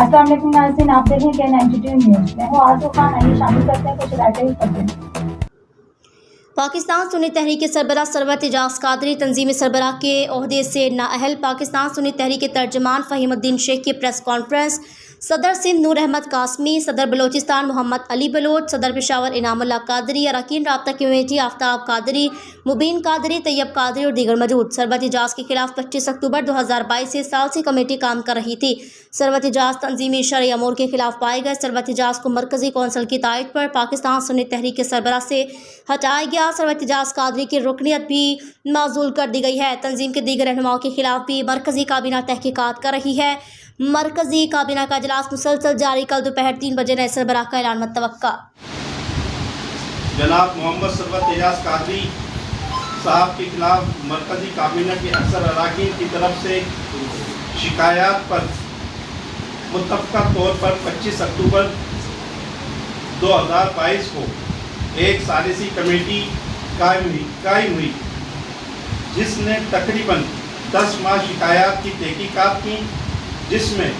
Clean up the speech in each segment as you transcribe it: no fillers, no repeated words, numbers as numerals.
السلام علیکم ناظرین، آپ دیکھیں کہ 92 نیوز میں ہوں آرزو خان، آئیے شامل کرتے ہیں کچھ ہدایتیں بھی کرتے ہیں۔ پاکستان سنی تحریک کے سربراہ سرور اعجاز قادری تنظیمی سربراہ کے عہدے سے نااہل۔ پاکستان سنی تحریک کے ترجمان فہیم الدین شیخ کی پریس کانفرنس۔ صدر سندھ نور احمد قاسمی، صدر بلوچستان محمد علی بلوچ، صدر پشاور انعام اللہ قادری، اراکین رابطہ کمیٹی آفتاب قادری، مبین قادری، طیب قادری اور دیگر موجود۔ سرور اعجاز کے خلاف 25 اکتوبر 2022 سے ثالثی کمیٹی کام کر رہی تھی۔ سرور اعجاز تنظیمی شرعی امور کے خلاف پائے گئے۔ سرور اعجاز کو مرکزی کونسل کی تائید پر پاکستان سنی تحریک کے سربراہ سے ہٹایا گیا۔ سرور اعجاز قادری کی رکنیت بھی معزول کر دی گئی ہے۔ تنظیم کے دیگر رہنماؤں کے خلاف بھی مرکزی کابینہ تحقیقات کر رہی ہے۔ مرکزی کابینہ کا اجلاس مسلسل جاری، کل دوپہر 3 بجے نئے سربراہ کا اعلان متوقع۔ جناب محمد سرور اعجاز قادری صاحب کے خلاف مرکزی کابینہ کے اکثر اراکین کی طرف سے شکایات پر متفقہ طور پر 25 اکتوبر 2022 کو ایک ثالثی کمیٹی قائم ہوئی، جس نے تقریباً 10 ماہ شکایات کی تحقیقات کی، جس میں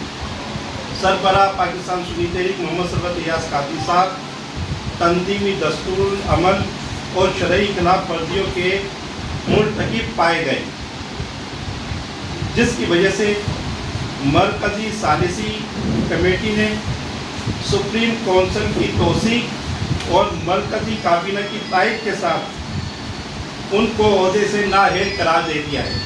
سربراہ پاکستان سنی تحریک محمد سرور اعجاز قادری صاحب تنظیمی دستور العمل اور شرعی خلاف ورزیوں کے مرتکب پائے گئے، جس کی وجہ سے مرکزی ثالثی کمیٹی نے سپریم کونسل کی توثیق اور مرکزی کابینہ کی تائید کے ساتھ ان کو عہدے سے نااہل قرار دے دیا ہے۔